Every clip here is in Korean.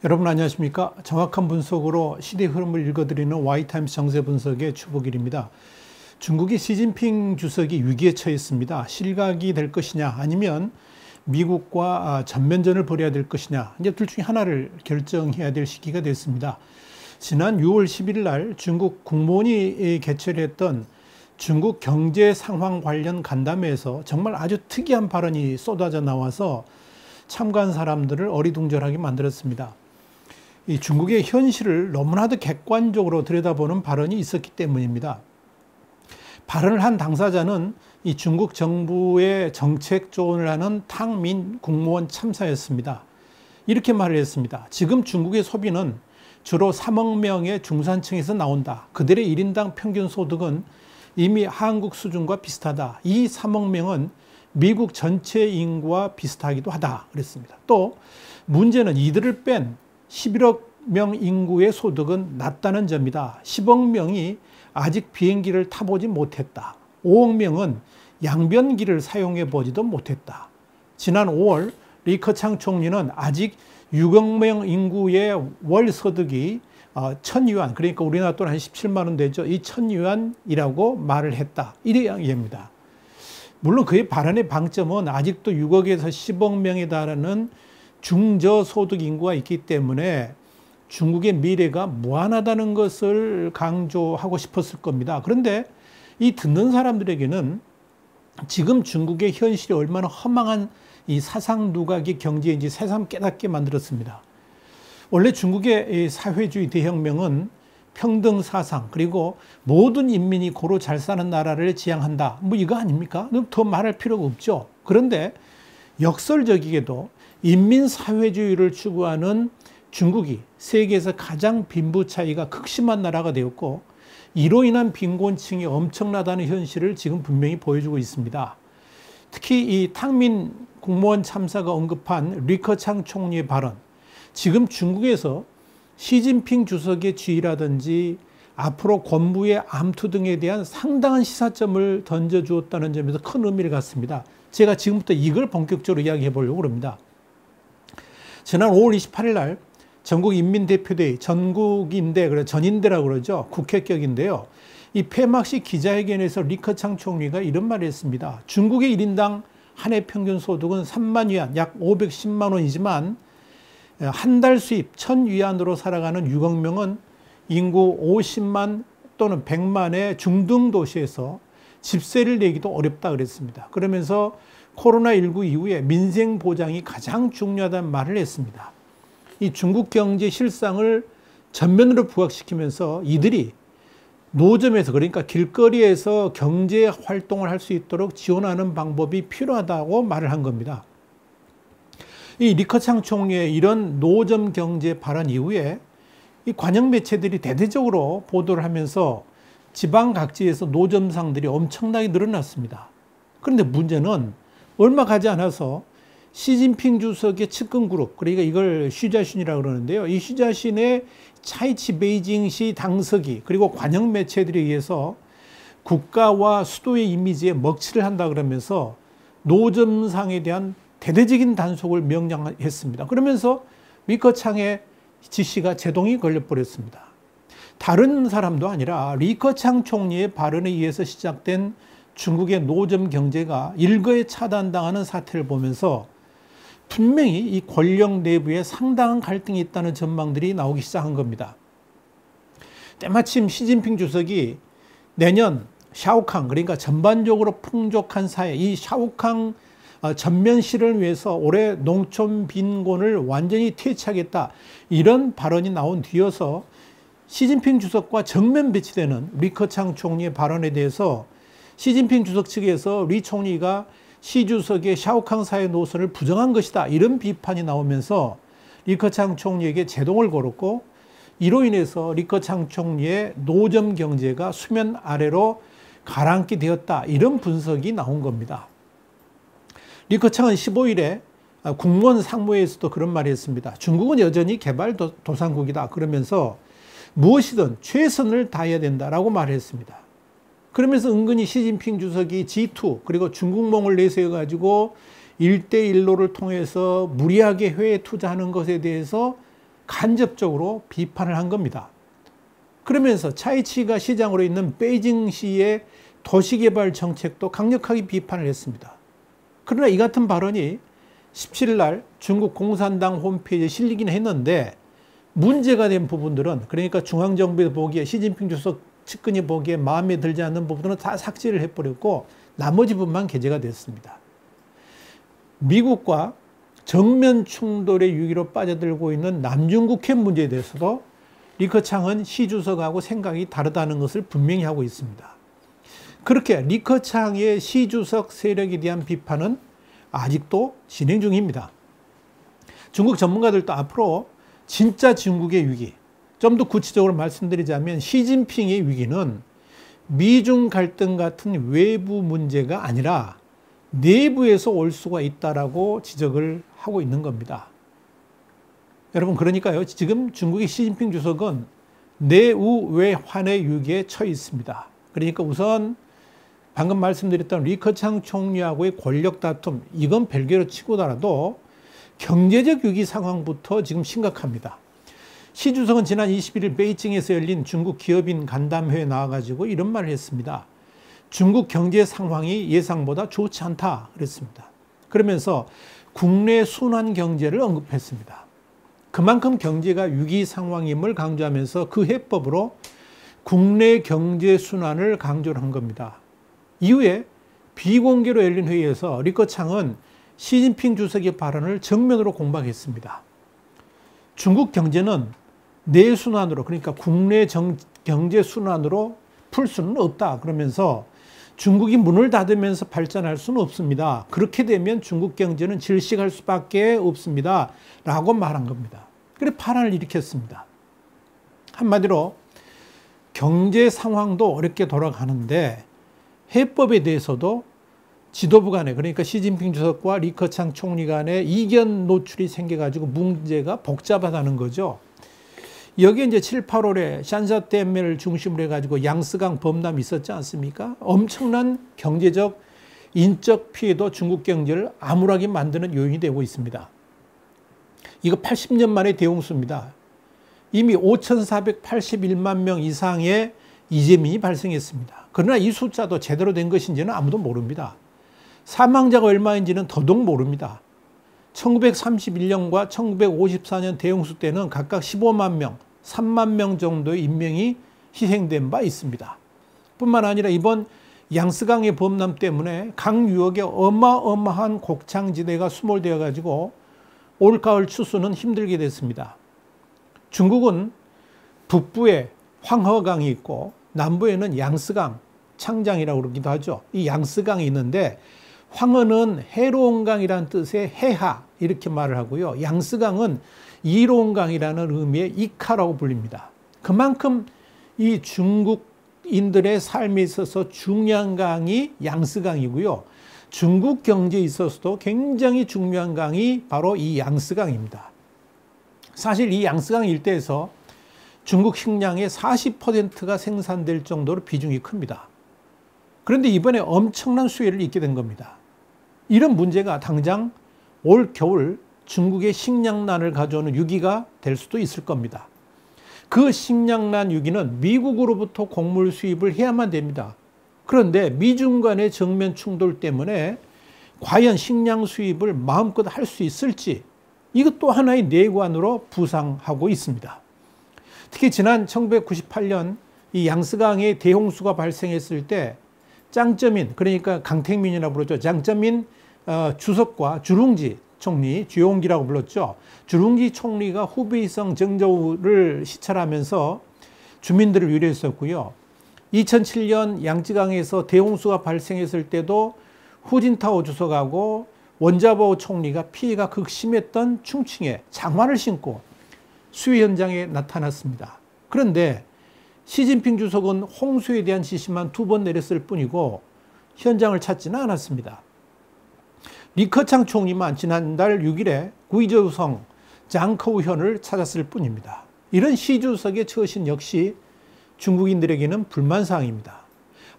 여러분 안녕하십니까? 정확한 분석으로 시대 흐름을 읽어드리는 와이타임스 정세 분석의 추복일입니다. 중국이 시진핑 주석이 위기에 처했습니다. 실각이 될 것이냐 아니면 미국과 전면전을 벌여야 될 것이냐, 이제 둘 중에 하나를 결정해야 될 시기가 됐습니다. 지난 6월 10일 날 중국 국무원이 개최를 했던 중국 경제 상황 관련 간담회에서 정말 아주 특이한 발언이 쏟아져 나와서 참가한 사람들을 어리둥절하게 만들었습니다. 이 중국의 현실을 너무나도 객관적으로 들여다보는 발언이 있었기 때문입니다. 발언을 한 당사자는 이 중국 정부의 정책 조언을 하는 탕민 국무원 참사였습니다. 이렇게 말을 했습니다. 지금 중국의 소비는 주로 3억 명의 중산층에서 나온다. 그들의 1인당 평균 소득은 이미 한국 수준과 비슷하다. 이 3억 명은 미국 전체 인구와 비슷하기도 하다. 그랬습니다. 또 문제는 이들을 뺀 11억 명 인구의 소득은 낮다는 점이다. 10억 명이 아직 비행기를 타보지 못했다. 5억 명은 양변기를 사용해 보지도 못했다. 지난 5월 리커창 총리는 아직 6억 명 인구의 월 소득이 1,000유안, 그러니까 우리나라 돈 한 17만 원 되죠. 이 1,000유안이라고 말을 했다. 이 이야기입니다. 물론 그의 발언의 방점은 아직도 6억에서 10억 명에 달하는 중저소득 인구가 있기 때문에 중국의 미래가 무한하다는 것을 강조하고 싶었을 겁니다. 그런데 이 듣는 사람들에게는 지금 중국의 현실이 얼마나 허망한 이 사상 누각의 경제인지 새삼 깨닫게 만들었습니다. 원래 중국의 사회주의 대혁명은 평등 사상, 그리고 모든 인민이 고루 잘 사는 나라를 지향한다. 뭐 이거 아닙니까? 더 말할 필요가 없죠. 그런데 역설적이게도 인민사회주의를 추구하는 중국이 세계에서 가장 빈부 차이가 극심한 나라가 되었고, 이로 인한 빈곤층이 엄청나다는 현실을 지금 분명히 보여주고 있습니다. 특히 이 탕민 국무원 참사가 언급한 리커창 총리의 발언, 지금 중국에서 시진핑 주석의 지위라든지 앞으로 권부의 암투 등에 대한 상당한 시사점을 던져주었다는 점에서 큰 의미를 갖습니다. 제가 지금부터 이걸 본격적으로 이야기해 보려고 합니다. 지난 5월 28일 날 전국인민대표대회, 전국인대, 전인대라고 그러죠. 국회격인데요. 이 폐막식 기자회견에서 리커창 총리가 이런 말을 했습니다. 중국의 1인당 한 해 평균 소득은 3만 위안, 약 510만 원이지만 한 달 수입 1,000위안으로 살아가는 6억 명은 인구 50만 또는 100만의 중등 도시에서 집세를 내기도 어렵다 그랬습니다. 그러면서 코로나19 이후에 민생 보장이 가장 중요하다는 말을 했습니다. 이 중국 경제 실상을 전면으로 부각시키면서 이들이 노점에서, 그러니까 길거리에서 경제 활동을 할 수 있도록 지원하는 방법이 필요하다고 말을 한 겁니다. 이 리커창 총리의 이런 노점 경제 발언 이후에 이 관영 매체들이 대대적으로 보도를 하면서 지방 각지에서 노점상들이 엄청나게 늘어났습니다. 그런데 문제는 얼마 가지 않아서 시진핑 주석의 측근 그룹, 그러니까 이걸 쉬자신이라고 그러는데요. 이 쉬자신의 차이치 베이징시 당서기, 그리고 관영 매체들에 의해서 국가와 수도의 이미지에 먹칠을 한다 그러면서 노점상에 대한 대대적인 단속을 명령했습니다. 그러면서 리커창의 지시가 제동이 걸려버렸습니다. 다른 사람도 아니라 리커창 총리의 발언에 의해서 시작된 중국의 노점 경제가 일거에 차단당하는 사태를 보면서 분명히 이 권력 내부에 상당한 갈등이 있다는 전망들이 나오기 시작한 겁니다. 때마침 시진핑 주석이 내년 샤오캉, 그러니까 전반적으로 풍족한 사회, 이 샤오캉 전면 실현을 위해서 올해 농촌 빈곤을 완전히 퇴치하겠다, 이런 발언이 나온 뒤여서 시진핑 주석과 정면 배치되는 리커창 총리의 발언에 대해서 시진핑 주석 측에서 리 총리가 시 주석의 샤오캉 사회 노선을 부정한 것이다, 이런 비판이 나오면서 리커창 총리에게 제동을 걸었고, 이로 인해서 리커창 총리의 노점 경제가 수면 아래로 가라앉게 되었다, 이런 분석이 나온 겁니다. 리커창은 15일에 국무원 상무회에서도 그런 말을 했습니다. 중국은 여전히 개발도상국이다 그러면서 무엇이든 최선을 다해야 된다라고 말을 했습니다. 그러면서 은근히 시진핑 주석이 G2, 그리고 중국몽을 내세워가지고 1대1로를 통해서 무리하게 해외에 투자하는 것에 대해서 간접적으로 비판을 한 겁니다. 그러면서 차이치가 시장으로 있는 베이징시의 도시개발 정책도 강력하게 비판을 했습니다. 그러나 이 같은 발언이 17일 날 중국 공산당 홈페이지에 실리긴 했는데 문제가 된 부분들은, 그러니까 중앙정부에 보기에, 시진핑 주석 측근이 보기에 마음에 들지 않는 부분들은 다 삭제를 해버렸고 나머지 부분만 게재가 됐습니다. 미국과 정면 충돌의 위기로 빠져들고 있는 남중국해 문제에 대해서도 리커창은 시 주석하고 생각이 다르다는 것을 분명히 하고 있습니다. 그렇게 리커창의 시 주석 세력에 대한 비판은 아직도 진행 중입니다. 중국 전문가들도 앞으로 진짜 중국의 위기, 좀 더 구체적으로 말씀드리자면 시진핑의 위기는 미중 갈등 같은 외부 문제가 아니라 내부에서 올 수가 있다라고 지적을 하고 있는 겁니다. 여러분, 그러니까요, 지금 중국의 시진핑 주석은 내우외환의 위기에 처해 있습니다. 그러니까 우선 방금 말씀드렸던 리커창 총리하고의 권력 다툼, 이건 별개로 치고더라도 경제적 위기 상황부터 지금 심각합니다. 시 주석은 지난 21일 베이징에서 열린 중국 기업인 간담회에 나와가지고 이런 말을 했습니다. 중국 경제 상황이 예상보다 좋지 않다 그랬습니다. 그러면서 국내 순환 경제를 언급했습니다. 그만큼 경제가 위기 상황임을 강조하면서 그 해법으로 국내 경제 순환을 강조를 한 겁니다. 이후에 비공개로 열린 회의에서 리커창은 시진핑 주석의 발언을 정면으로 공박했습니다. 중국 경제는 내순환으로, 그러니까 국내 경제 순환으로 풀 수는 없다 그러면서 중국이 문을 닫으면서 발전할 수는 없습니다. 그렇게 되면 중국 경제는 질식할 수밖에 없습니다 라고 말한 겁니다. 그래서 파란을 일으켰습니다. 한마디로 경제 상황도 어렵게 돌아가는데 해법에 대해서도 지도부 간에, 그러니까 시진핑 주석과 리커창 총리 간에 이견 노출이 생겨가지고 문제가 복잡하다는 거죠. 여기에 이제 7, 8월에 샨샤댐을 중심으로 해가지고 양스강 범람이 있었지 않습니까? 엄청난 경제적, 인적 피해도 중국 경제를 암울하게 만드는 요인이 되고 있습니다. 이거 80년 만의 대홍수입니다. 이미 5,481만 명 이상의 이재민이 발생했습니다. 그러나 이 숫자도 제대로 된 것인지는 아무도 모릅니다. 사망자가 얼마인지는 더더욱 모릅니다. 1931년과 1954년 대홍수 때는 각각 15만 명, 3만 명 정도의 인명이 희생된 바 있습니다. 뿐만 아니라 이번 양스강의 범람 때문에 강 유역에 어마어마한 곡창지대가 수몰되어 가지고 올가을 추수는 힘들게 됐습니다. 중국은 북부에 황허강이 있고 남부에는 양스강, 창장이라고 그러기도 하죠. 이 양스강이 있는데 황허는 해로운 강이라는 뜻의 해하 이렇게 말을 하고요. 양스강은 이로운 강이라는 의미의 이카라고 불립니다. 그만큼 이 중국인들의 삶에 있어서 중요한 강이 양스강이고요. 중국 경제에 있어서도 굉장히 중요한 강이 바로 이 양스강입니다. 사실 이 양스강 일대에서 중국 식량의 40%가 생산될 정도로 비중이 큽니다. 그런데 이번에 엄청난 수혜를 입게 된 겁니다. 이런 문제가 당장 올 겨울 중국의 식량난을 가져오는 위기가 될 수도 있을 겁니다. 그 식량난 위기는 미국으로부터 곡물 수입을 해야만 됩니다. 그런데 미중 간의 정면 충돌 때문에 과연 식량 수입을 마음껏 할 수 있을지, 이것도 하나의 내관으로 부상하고 있습니다. 특히 지난 1998년 이 양스강에 대홍수가 발생했을 때 짱쩌민, 그러니까 강택민이라고 부르죠. 짱쩌민 주석과 주룽지 총리, 주용기라고 불렀죠. 주룽지 총리가 후베이성 정저우를 시찰하면서 주민들을 위로했었고요. 2007년 양쯔강에서 대홍수가 발생했을 때도 후진타오 주석하고 원자보 총리가 피해가 극심했던 충칭에 장화를 신고 수해 현장에 나타났습니다. 그런데 시진핑 주석은 홍수에 대한 지시만 2번 내렸을 뿐이고 현장을 찾지는 않았습니다. 리커창 총리만 지난달 6일에 구이저우성 장커우현을 찾았을 뿐입니다. 이런 시 주석의 처신 역시 중국인들에게는 불만사항입니다.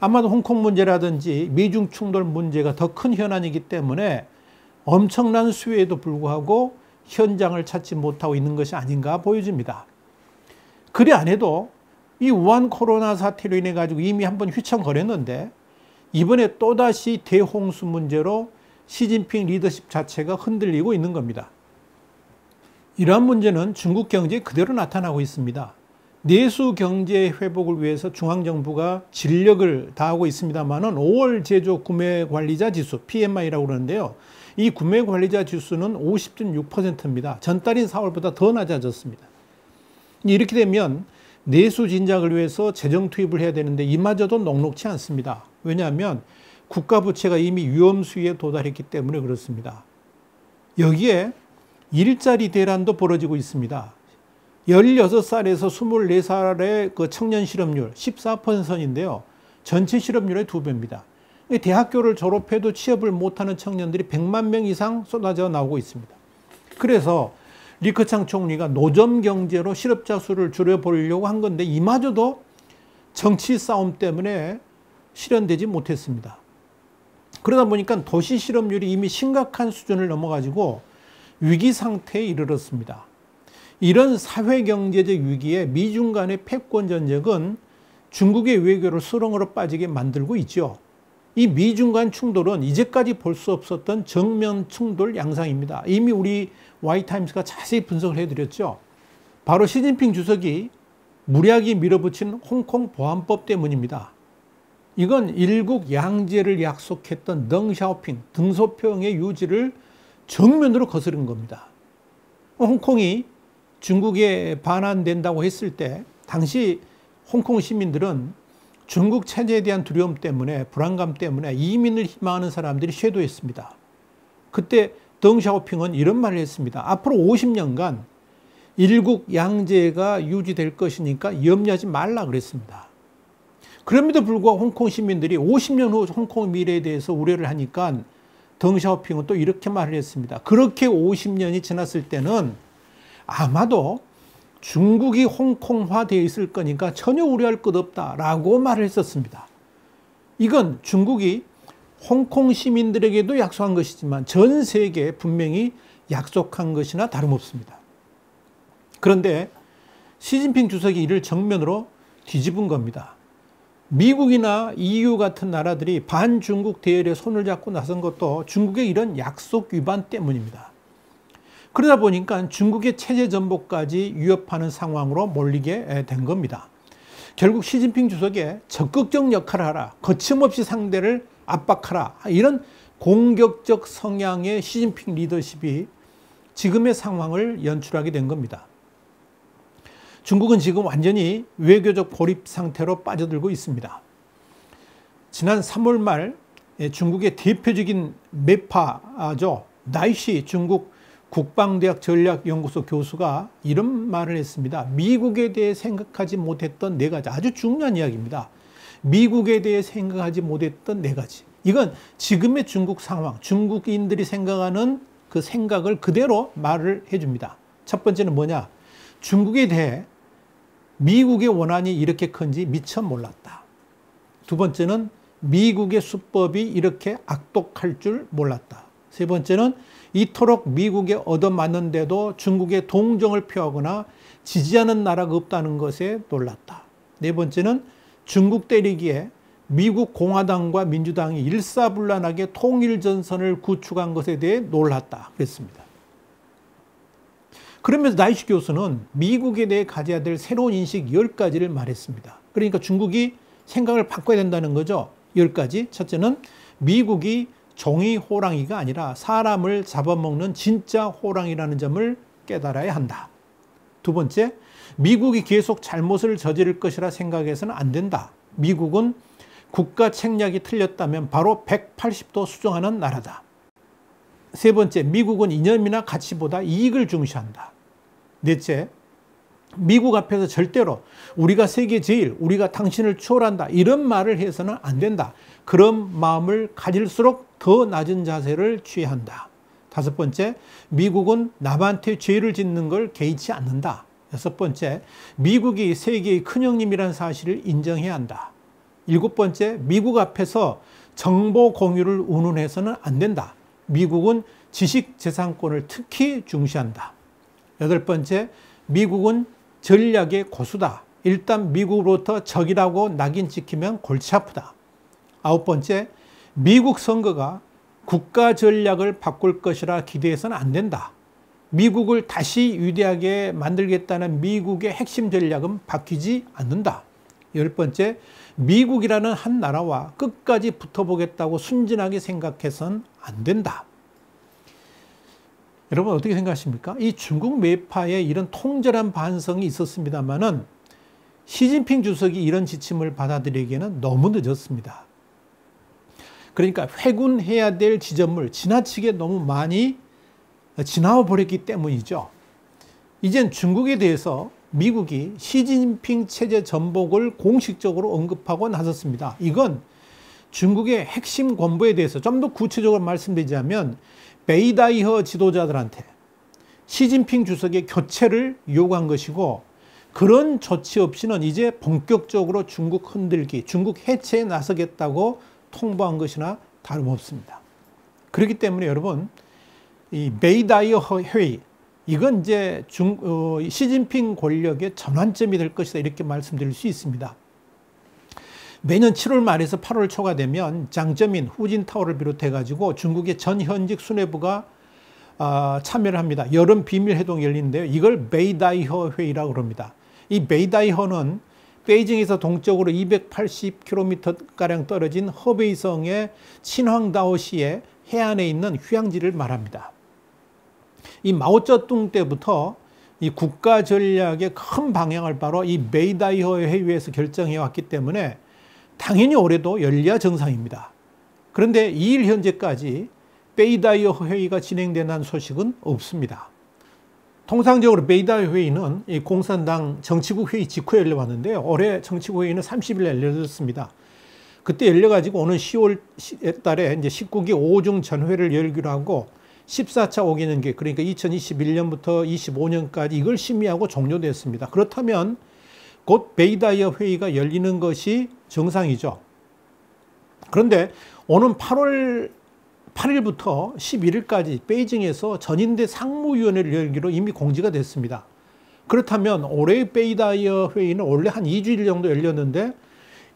아마도 홍콩 문제라든지 미중 충돌 문제가 더 큰 현안이기 때문에 엄청난 수혜에도 불구하고 현장을 찾지 못하고 있는 것이 아닌가 보여집니다. 그리 안 해도 이 우한 코로나 사태로 인해 가지고 이미 한번 휘청거렸는데 이번에 또다시 대홍수 문제로 시진핑 리더십 자체가 흔들리고 있는 겁니다. 이러한 문제는 중국 경제에 그대로 나타나고 있습니다. 내수 경제 회복을 위해서 중앙정부가 진력을 다하고 있습니다만은 5월 제조 구매 관리자 지수 PMI라고 그러는데요. 이 구매 관리자 지수는 50.6%입니다. 전달인 4월보다 더 낮아졌습니다. 이렇게 되면 내수 진작을 위해서 재정 투입을 해야 되는데 이마저도 녹록치 않습니다. 왜냐하면 국가 부채가 이미 위험 수위에 도달했기 때문에 그렇습니다. 여기에 일자리 대란도 벌어지고 있습니다. 16살에서 24살의 그 청년 실업률 14% 선인데요. 전체 실업률의 2배입니다. 대학교를 졸업해도 취업을 못하는 청년들이 100만 명 이상 쏟아져 나오고 있습니다. 그래서 리커창 총리가 노점 경제로 실업자 수를 줄여보려고 한 건데 이마저도 정치 싸움 때문에 실현되지 못했습니다. 그러다 보니까 도시 실업률이 이미 심각한 수준을 넘어가지고 위기 상태에 이르렀습니다. 이런 사회경제적 위기에 미중 간의 패권 전쟁은 중국의 외교를 수렁으로 빠지게 만들고 있죠. 이 미중 간 충돌은 이제까지 볼 수 없었던 정면 충돌 양상입니다. 이미 우리 와이타임스가 자세히 분석을 해드렸죠. 바로 시진핑 주석이 무리하게 밀어붙인 홍콩 보안법 때문입니다. 이건 일국 양제를 약속했던 덩샤오핑, 등소평의 유지를 정면으로 거스른 겁니다. 홍콩이 중국에 반환된다고 했을 때 당시 홍콩 시민들은 중국 체제에 대한 두려움 때문에 불안감 때문에 이민을 희망하는 사람들이 쇄도했습니다. 그때 덩샤오핑은 이런 말을 했습니다. 앞으로 50년간 일국 양제가 유지될 것이니까 염려하지 말라 그랬습니다. 그럼에도 불구하고 홍콩 시민들이 50년 후 홍콩 미래에 대해서 우려를 하니까 덩샤오핑은 또 이렇게 말을 했습니다. 그렇게 50년이 지났을 때는 아마도 중국이 홍콩화되어 있을 거니까 전혀 우려할 것 없다라고 말을 했었습니다. 이건 중국이 홍콩 시민들에게도 약속한 것이지만 전 세계에 분명히 약속한 것이나 다름없습니다. 그런데 시진핑 주석이 이를 정면으로 뒤집은 겁니다. 미국이나 EU 같은 나라들이 반중국 대열에 손을 잡고 나선 것도 중국의 이런 약속 위반 때문입니다. 그러다 보니까 중국의 체제 전복까지 위협하는 상황으로 몰리게 된 겁니다. 결국 시진핑 주석의 적극적 역할을 하라, 거침없이 상대를 압박하라, 이런 공격적 성향의 시진핑 리더십이 지금의 상황을 연출하게 된 겁니다. 중국은 지금 완전히 외교적 고립 상태로 빠져들고 있습니다. 지난 3월 말 중국의 대표적인 매파죠. 나이시 중국 국방대학 전략연구소 교수가 이런 말을 했습니다. 미국에 대해 생각하지 못했던 4가지, 아주 중요한 이야기입니다. 미국에 대해 생각하지 못했던 4가지. 이건 지금의 중국 상황, 중국인들이 생각하는 그 생각을 그대로 말을 해줍니다. 첫 번째는 뭐냐? 중국에 대해 미국의 원한이 이렇게 큰지 미처 몰랐다. 두 번째는 미국의 수법이 이렇게 악독할 줄 몰랐다. 세 번째는 이토록 미국에 얻어맞는데도 중국의 동정을 표하거나 지지하는 나라가 없다는 것에 놀랐다. 네 번째는 중국 때리기에 미국 공화당과 민주당이 일사불란하게 통일전선을 구축한 것에 대해 놀랐다. 그랬습니다. 그러면서 나이시 교수는 미국에 대해 가져야 될 새로운 인식 10가지를 말했습니다. 그러니까 중국이 생각을 바꿔야 된다는 거죠. 10가지. 첫째는 미국이 종이 호랑이가 아니라 사람을 잡아먹는 진짜 호랑이라는 점을 깨달아야 한다. 두 번째, 미국이 계속 잘못을 저지를 것이라 생각해서는 안 된다. 미국은 국가 책략이 틀렸다면 바로 180도 수정하는 나라다. 세 번째, 미국은 이념이나 가치보다 이익을 중시한다. 넷째, 미국 앞에서 절대로 우리가 세계 제일, 우리가 당신을 추월한다, 이런 말을 해서는 안 된다. 그런 마음을 가질수록 더 낮은 자세를 취해야 한다. 다섯 번째, 미국은 남한테 죄를 짓는 걸 개의치 않는다. 여섯 번째, 미국이 세계의 큰형님이라는 사실을 인정해야 한다. 일곱 번째, 미국 앞에서 정보 공유를 운운해서는 안 된다. 미국은 지식재산권을 특히 중시한다. 여덟 번째, 미국은 전략의 고수다. 일단 미국으로부터 적이라고 낙인 찍히면 골치 아프다. 아홉 번째, 미국 선거가 국가 전략을 바꿀 것이라 기대해서는 안 된다. 미국을 다시 위대하게 만들겠다는 미국의 핵심 전략은 바뀌지 않는다. 열 번째, 미국이라는 한 나라와 끝까지 붙어보겠다고 순진하게 생각해서는 안 된다. 여러분 어떻게 생각하십니까? 이 중국 매파의 이런 통절한 반성이 있었습니다만은 시진핑 주석이 이런 지침을 받아들이기에는 너무 늦었습니다. 그러니까 회군해야 될 지점을 지나치게 너무 많이 지나와 버렸기 때문이죠. 이젠 중국에 대해서 미국이 시진핑 체제 전복을 공식적으로 언급하고 나섰습니다. 이건 중국의 핵심 권부에 대해서 좀 더 구체적으로 말씀드리자면 베이다이허 지도자들한테 시진핑 주석의 교체를 요구한 것이고, 그런 조치 없이는 이제 본격적으로 중국 흔들기, 중국 해체에 나서겠다고 통보한 것이나 다름없습니다. 그렇기 때문에 여러분, 이 베이다이허 회의, 이건 이제 시진핑 권력의 전환점이 될 것이다, 이렇게 말씀드릴 수 있습니다. 매년 7월 말에서 8월 초가 되면 장쩌민, 후진타오를 비롯해 가지고 중국의 전 현직 수뇌부가 참여를 합니다. 여름 비밀회동이 열리는데요. 이걸 베이다이허 회의라고 합니다. 이 베이다이허는 베이징에서 동쪽으로 280km가량 떨어진 허베이성의 친황다오시의 해안에 있는 휴양지를 말합니다. 이 마오쩌둥 때부터 이 국가 전략의 큰 방향을 바로 이 베이다이허 회의에서 결정해 왔기 때문에 당연히 올해도 열려야 정상입니다. 그런데 2일 현재까지 베이다이허 회의가 진행되는 소식은 없습니다. 통상적으로 베이다이허 회의는 이 공산당 정치국 회의 직후에 열려왔는데요. 올해 정치국 회의는 30일에 열렸습니다. 그때 열려가지고 오는 10월 달에 이제 19기 5중 전회를 열기로 하고 14차 5개년기, 그러니까 2021년부터 25년까지 이걸 심의하고 종료됐습니다. 그렇다면 곧 베이다이허 회의가 열리는 것이 정상이죠. 그런데 오는 8월 8일부터 11일까지 베이징에서 전인대 상무위원회를 열기로 이미 공지가 됐습니다. 그렇다면 올해의 베이다이허 회의는 원래 한 2주일 정도 열렸는데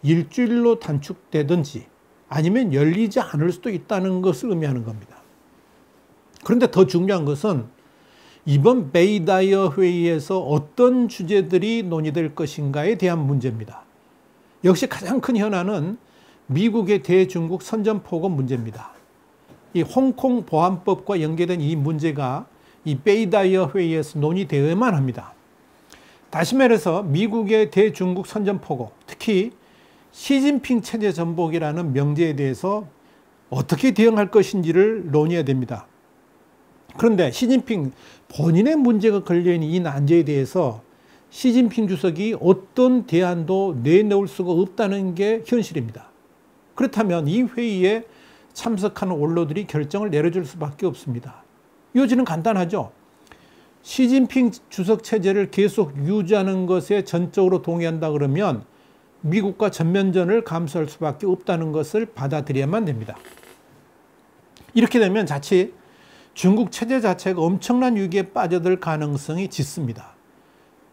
일주일로 단축되든지 아니면 열리지 않을 수도 있다는 것을 의미하는 겁니다. 그런데 더 중요한 것은 이번 베이다이허 회의에서 어떤 주제들이 논의될 것인가에 대한 문제입니다. 역시 가장 큰 현안은 미국의 대중국 선전포고 문제입니다. 이 홍콩 보안법과 연계된 이 문제가 이 베이다이허 회의에서 논의되어야만 합니다. 다시 말해서 미국의 대중국 선전포고, 특히 시진핑 체제 전복이라는 명제에 대해서 어떻게 대응할 것인지를 논의해야 됩니다. 그런데 시진핑 본인의 문제가 걸려있는 이 난제에 대해서 시진핑 주석이 어떤 대안도 내놓을 수가 없다는 게 현실입니다. 그렇다면 이 회의에 참석하는 원로들이 결정을 내려줄 수밖에 없습니다. 요지는 간단하죠. 시진핑 주석 체제를 계속 유지하는 것에 전적으로 동의한다 그러면 미국과 전면전을 감수할 수밖에 없다는 것을 받아들여야만 됩니다. 이렇게 되면 자칫 중국 체제 자체가 엄청난 위기에 빠져들 가능성이 짙습니다.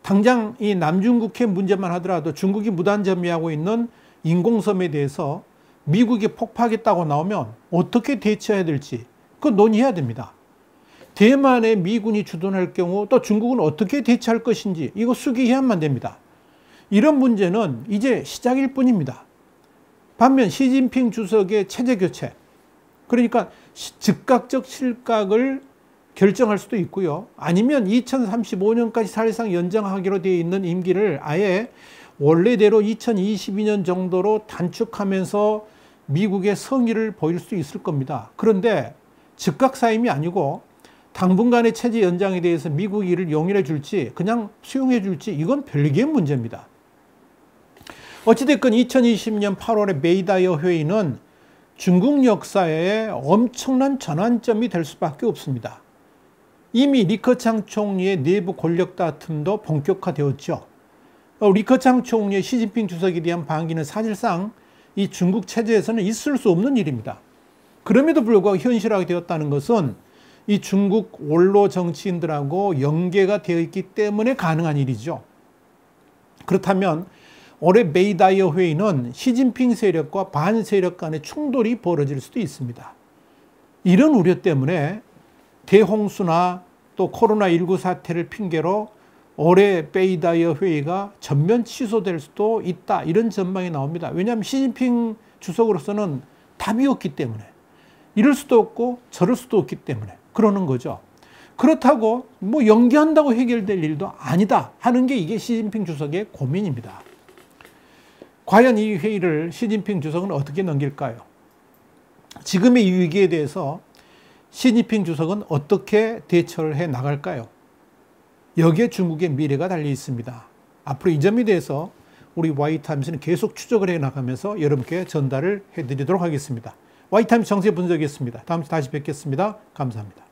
당장 이 남중국해 문제만 하더라도 중국이 무단 점유하고 있는 인공섬에 대해서 미국이 폭파하겠다고 나오면 어떻게 대처해야 될지 그거 논의해야 됩니다. 대만에 미군이 주둔할 경우 또 중국은 어떻게 대처할 것인지 이거 수기해야만 됩니다. 이런 문제는 이제 시작일 뿐입니다. 반면 시진핑 주석의 체제 교체, 그러니까 즉각적 실각을 결정할 수도 있고요. 아니면 2035년까지 사실상 연장하기로 되어 있는 임기를 아예 원래대로 2022년 정도로 단축하면서 미국의 성의를 보일 수 있을 겁니다. 그런데 즉각 사임이 아니고 당분간의 체제 연장에 대해서 미국이 이를 용인해 줄지 그냥 수용해 줄지 이건 별개의 문제입니다. 어찌됐건 2020년 8월의 베이다이허 회의는 중국 역사에 엄청난 전환점이 될 수밖에 없습니다. 이미 리커창 총리의 내부 권력 다툼도 본격화되었죠. 리커창 총리의 시진핑 주석에 대한 반기는 사실상 이 중국 체제에서는 있을 수 없는 일입니다. 그럼에도 불구하고 현실화가 되었다는 것은 이 중국 원로 정치인들하고 연계가 되어 있기 때문에 가능한 일이죠. 그렇다면 올해 메이다이어 회의는 시진핑 세력과 반 세력 간의 충돌이 벌어질 수도 있습니다. 이런 우려 때문에 대홍수나 또 코로나19 사태를 핑계로 올해 메이다이어 회의가 전면 취소될 수도 있다. 이런 전망이 나옵니다. 왜냐하면 시진핑 주석으로서는 답이 없기 때문에. 이럴 수도 없고 저럴 수도 없기 때문에 그러는 거죠. 그렇다고 뭐 연기한다고 해결될 일도 아니다 하는 게 이게 시진핑 주석의 고민입니다. 과연 이 회의를 시진핑 주석은 어떻게 넘길까요? 지금의 이 위기에 대해서 시진핑 주석은 어떻게 대처를 해 나갈까요? 여기에 중국의 미래가 달려 있습니다. 앞으로 이 점에 대해서 우리 Y타임스는 계속 추적을 해 나가면서 여러분께 전달을 해드리도록 하겠습니다. Y타임스 정세 분석이었습니다. 다음 주에 다시 뵙겠습니다. 감사합니다.